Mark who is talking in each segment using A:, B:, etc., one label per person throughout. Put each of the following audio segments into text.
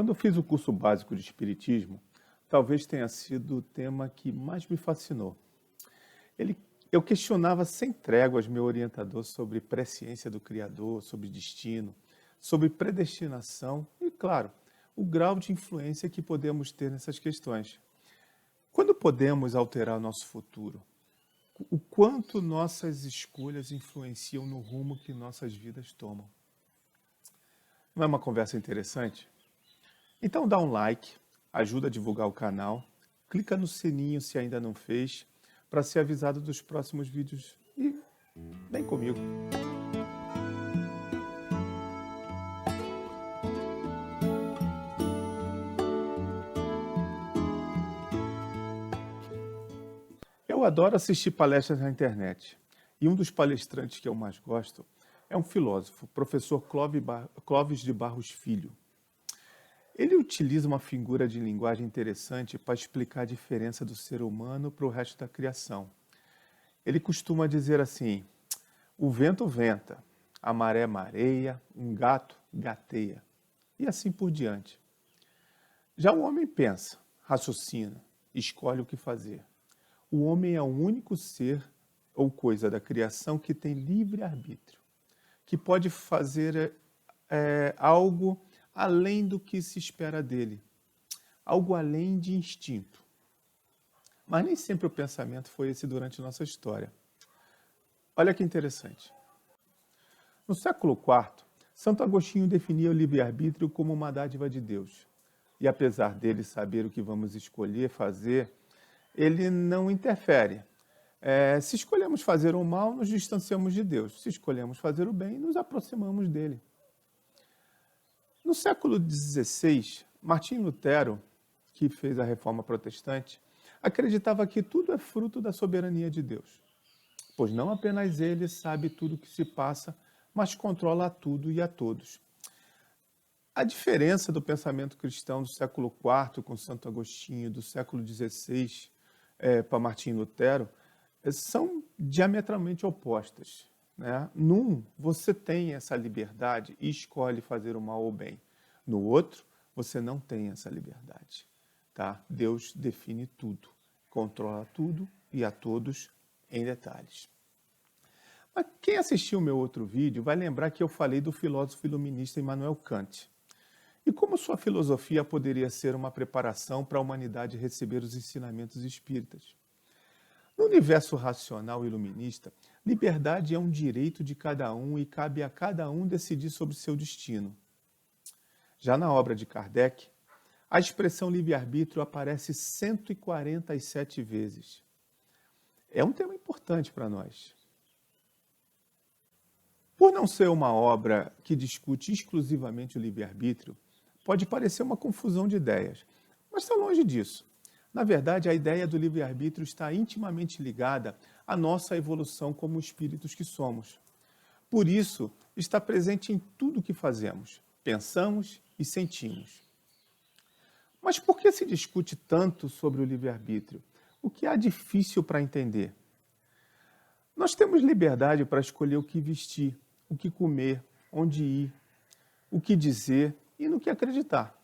A: Quando eu fiz o curso básico de Espiritismo, talvez tenha sido o tema que mais me fascinou. Ele, eu questionava sem tréguas meu orientador sobre presciência do Criador, sobre destino, sobre predestinação e, claro, o grau de influência que podemos ter nessas questões. Quando podemos alterar o nosso futuro? O quanto nossas escolhas influenciam no rumo que nossas vidas tomam? Não é uma conversa interessante? Então dá um like, ajuda a divulgar o canal, clica no sininho se ainda não fez, para ser avisado dos próximos vídeos e vem comigo. Eu adoro assistir palestras na internet e um dos palestrantes que eu mais gosto é um filósofo, professor Clóvis de Barros Filho. Ele utiliza uma figura de linguagem interessante para explicar a diferença do ser humano para o resto da criação. Ele costuma dizer assim: o vento venta, a maré mareia, um gato gateia, e assim por diante. Já o homem pensa, raciocina, escolhe o que fazer. O homem é o único ser ou coisa da criação que tem livre-arbítrio, que pode fazer algo além do que se espera dele, algo além de instinto. Mas nem sempre o pensamento foi esse durante nossa história. Olha que interessante. No século IV, Santo Agostinho definia o livre-arbítrio como uma dádiva de Deus. E apesar dele saber o que vamos escolher fazer, ele não interfere. Se escolhemos fazer o mal, nos distanciamos de Deus. Se escolhemos fazer o bem, nos aproximamos dele. No século XVI, Martim Lutero, que fez a Reforma Protestante, acreditava que tudo é fruto da soberania de Deus, pois não apenas ele sabe tudo o que se passa, mas controla tudo e a todos. A diferença do pensamento cristão do século IV com Santo Agostinho, do século XVI para Martim Lutero, são diametralmente opostas. Né? Num, você tem essa liberdade e escolhe fazer o mal ou o bem. No outro, você não tem essa liberdade. Tá? Deus define tudo, controla tudo e a todos em detalhes. Mas quem assistiu o meu outro vídeo vai lembrar que eu falei do filósofo iluminista Immanuel Kant. E como sua filosofia poderia ser uma preparação para a humanidade receber os ensinamentos espíritas. No universo racional iluminista, liberdade é um direito de cada um e cabe a cada um decidir sobre seu destino. Já na obra de Kardec, a expressão livre-arbítrio aparece 147 vezes. É um tema importante para nós. Por não ser uma obra que discute exclusivamente o livre-arbítrio, pode parecer uma confusão de ideias, mas está longe disso. Na verdade, a ideia do livre-arbítrio está intimamente ligada à nossa evolução como espíritos que somos. Por isso, está presente em tudo o que fazemos, pensamos e sentimos. Mas por que se discute tanto sobre o livre-arbítrio? O que há difícil para entender? Nós temos liberdade para escolher o que vestir, o que comer, onde ir, o que dizer e no que acreditar.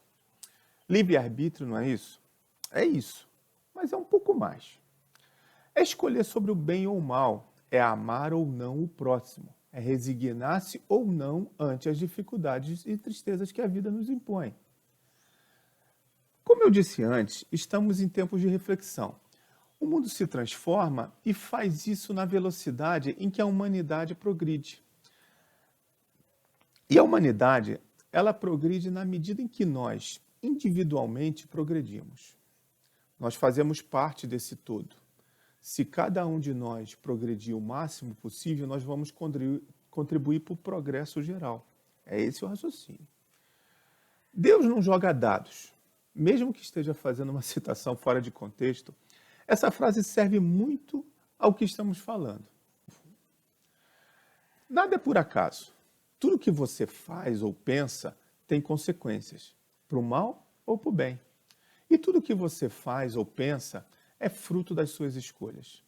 A: Livre-arbítrio não é isso? É isso, mas é um pouco mais. É escolher sobre o bem ou o mal, é amar ou não o próximo, é resignar-se ou não ante as dificuldades e tristezas que a vida nos impõe. Como eu disse antes, estamos em tempos de reflexão. O mundo se transforma e faz isso na velocidade em que a humanidade progride. E a humanidade, ela progride na medida em que nós, individualmente, progredimos. Nós fazemos parte desse todo. Se cada um de nós progredir o máximo possível, nós vamos contribuir para o progresso geral. É esse o raciocínio. Deus não joga dados. Mesmo que esteja fazendo uma citação fora de contexto, essa frase serve muito ao que estamos falando. Nada é por acaso. Tudo que você faz ou pensa tem consequências, para o mal ou para o bem. E tudo que você faz ou pensa é fruto das suas escolhas.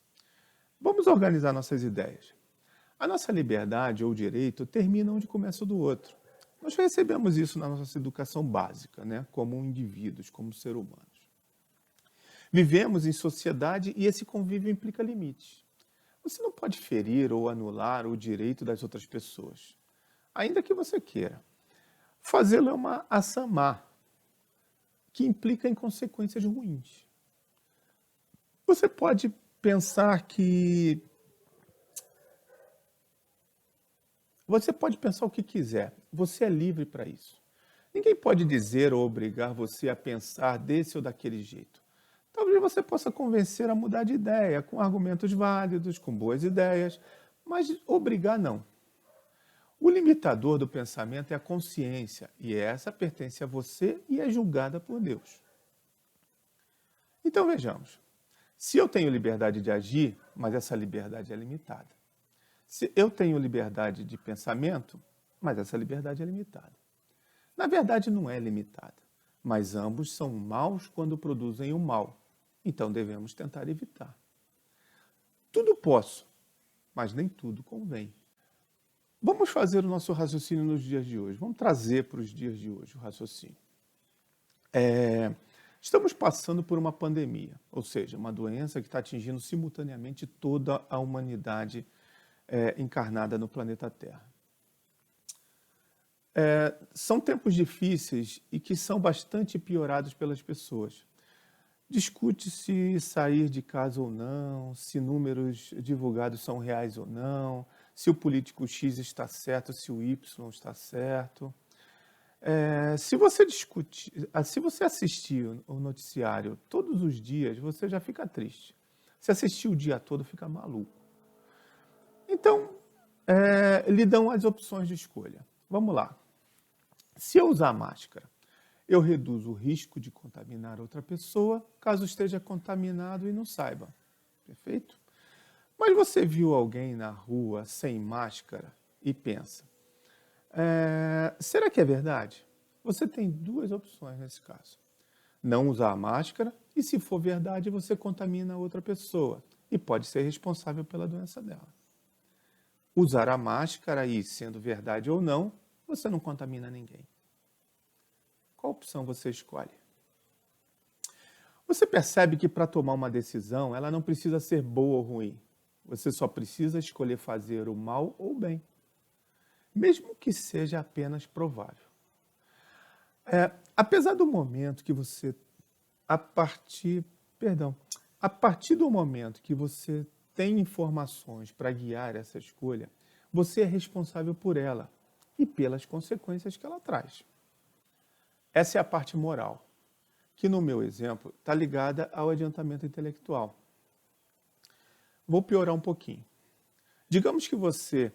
A: Vamos organizar nossas ideias. A nossa liberdade ou direito termina onde começa o do outro. Nós recebemos isso na nossa educação básica, né? Como indivíduos, como seres humanos. Vivemos em sociedade e esse convívio implica limites. Você não pode ferir ou anular o direito das outras pessoas, ainda que você queira. Fazê-lo é uma ação má, que implica em consequências ruins. Você pode pensar que... Você pode pensar o que quiser, você é livre para isso. Ninguém pode dizer ou obrigar você a pensar desse ou daquele jeito. Talvez você possa convencer a mudar de ideia, com argumentos válidos, com boas ideias, mas obrigar não. O limitador do pensamento é a consciência, e essa pertence a você e é julgada por Deus. Então vejamos, se eu tenho liberdade de agir, mas essa liberdade é limitada. Se eu tenho liberdade de pensamento, mas essa liberdade é limitada. Na verdade, não é limitada, mas ambos são maus quando produzem o mal. Então devemos tentar evitar. Tudo posso, mas nem tudo convém. Vamos fazer o nosso raciocínio nos dias de hoje. Vamos trazer para os dias de hoje o raciocínio. Estamos passando por uma pandemia, ou seja, uma doença que está atingindo simultaneamente toda a humanidade encarnada no planeta Terra. São tempos difíceis e que são bastante piorados pelas pessoas. Discute-se sair de casa ou não, se números divulgados são reais ou não, se o político X está certo, se o Y está certo. Se você assistir o noticiário todos os dias, você já fica triste. Se assistir o dia todo, fica maluco. Então, lhe dão as opções de escolha. Vamos lá. Se eu usar máscara, eu reduzo o risco de contaminar outra pessoa, caso esteja contaminado e não saiba. Perfeito? Mas você viu alguém na rua sem máscara e pensa, será que é verdade? Você tem duas opções nesse caso. Não usar a máscara e, se for verdade, você contamina outra pessoa e pode ser responsável pela doença dela. Usar a máscara e, sendo verdade ou não, você não contamina ninguém. Qual opção você escolhe? Você percebe que para tomar uma decisão, ela não precisa ser boa ou ruim. Você só precisa escolher fazer o mal ou o bem, mesmo que seja apenas provável. Apesar do momento que você, a partir do momento que você tem informações para guiar essa escolha, você é responsável por ela e pelas consequências que ela traz. Essa é a parte moral, que no meu exemplo está ligada ao adiantamento intelectual. Vou piorar um pouquinho. Digamos que você,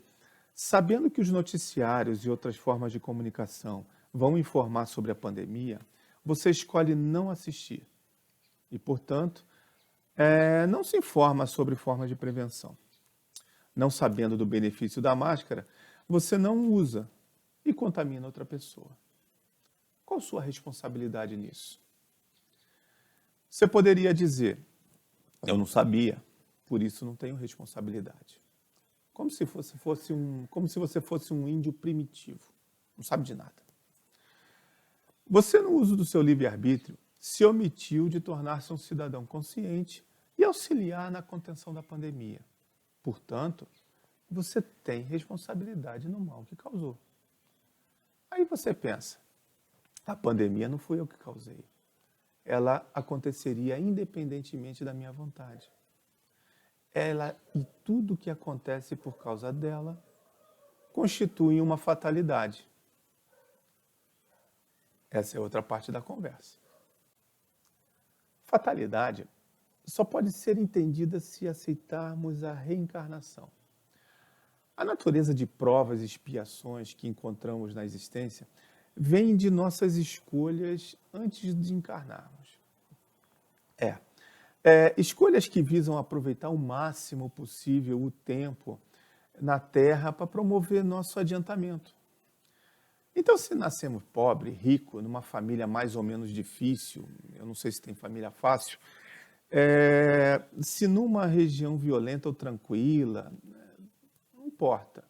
A: sabendo que os noticiários e outras formas de comunicação vão informar sobre a pandemia, você escolhe não assistir e, portanto, não se informa sobre formas de prevenção. Não sabendo do benefício da máscara, você não usa e contamina outra pessoa. Qual sua responsabilidade nisso? Você poderia dizer, eu não sabia, por isso não tenho responsabilidade. Como se você fosse um índio primitivo, não sabe de nada. Você, no uso do seu livre-arbítrio, se omitiu de tornar-se um cidadão consciente e auxiliar na contenção da pandemia. Portanto, você tem responsabilidade no mal que causou. Aí você pensa, a pandemia não fui eu que causei. Ela aconteceria independentemente da minha vontade. Ela e tudo que acontece por causa dela constituem uma fatalidade. Essa é outra parte da conversa. Fatalidade só pode ser entendida se aceitarmos a reencarnação. A natureza de provas e expiações que encontramos na existência vem de nossas escolhas antes de encarnarmos. Escolhas que visam aproveitar o máximo possível o tempo na Terra para promover nosso adiantamento. Então, se nascemos pobre, rico, numa família mais ou menos difícil, eu não sei se tem família fácil, se numa região violenta ou tranquila, não importa.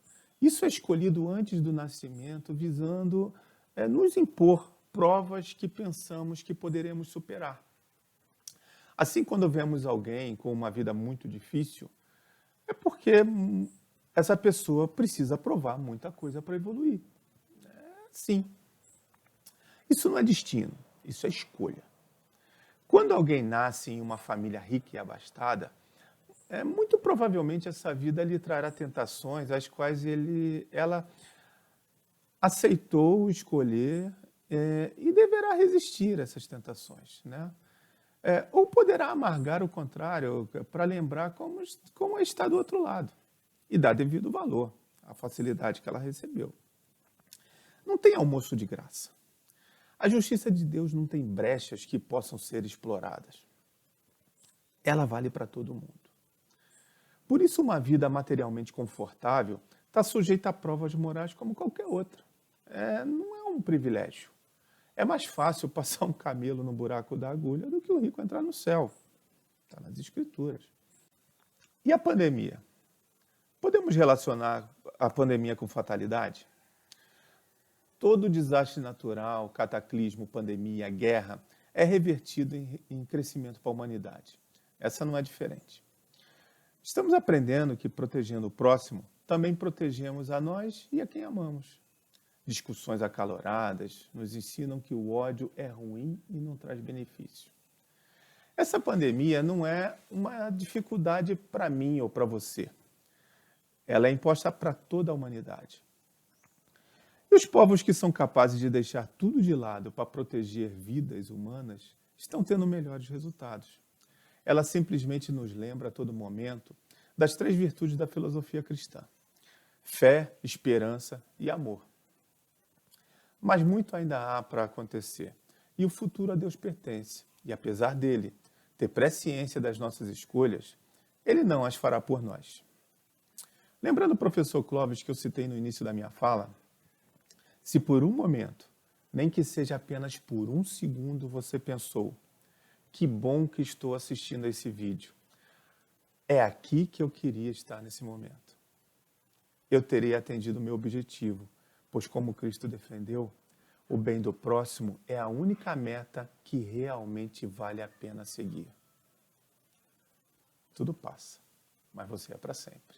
A: Isso é escolhido antes do nascimento, visando nos impor provas que pensamos que poderemos superar. Assim, quando vemos alguém com uma vida muito difícil, é porque essa pessoa precisa provar muita coisa para evoluir. Sim. Isso não é destino, isso é escolha. Quando alguém nasce em uma família rica e abastada, muito provavelmente essa vida lhe trará tentações às quais ela aceitou escolher e deverá resistir a essas tentações, né? Ou poderá amargar o contrário, para lembrar como está do outro lado e dar devido valor à facilidade que ela recebeu. Não tem almoço de graça. A justiça de Deus não tem brechas que possam ser exploradas. Ela vale para todo mundo. Por isso, uma vida materialmente confortável está sujeita a provas morais como qualquer outra. Não é um privilégio. É mais fácil passar um camelo no buraco da agulha do que o rico entrar no céu. Está nas Escrituras. E a pandemia? Podemos relacionar a pandemia com fatalidade? Todo desastre natural, cataclismo, pandemia, guerra, é revertido em crescimento para a humanidade. Essa não é diferente. Estamos aprendendo que, protegendo o próximo, também protegemos a nós e a quem amamos. Discussões acaloradas nos ensinam que o ódio é ruim e não traz benefício. Essa pandemia não é uma dificuldade para mim ou para você. Ela é imposta para toda a humanidade. E os povos que são capazes de deixar tudo de lado para proteger vidas humanas estão tendo melhores resultados. Ela simplesmente nos lembra a todo momento das 3 virtudes da filosofia cristã: fé, esperança e amor. Mas muito ainda há para acontecer. E o futuro a Deus pertence. E apesar dele ter presciência das nossas escolhas, ele não as fará por nós. Lembrando o professor Clóvis que eu citei no início da minha fala, se por um momento, nem que seja apenas por 1 segundo, você pensou: que bom que estou assistindo a esse vídeo. É aqui que eu queria estar nesse momento. Eu teria atendido o meu objetivo, pois como Cristo defendeu, o bem do próximo é a única meta que realmente vale a pena seguir. Tudo passa, mas você é para sempre.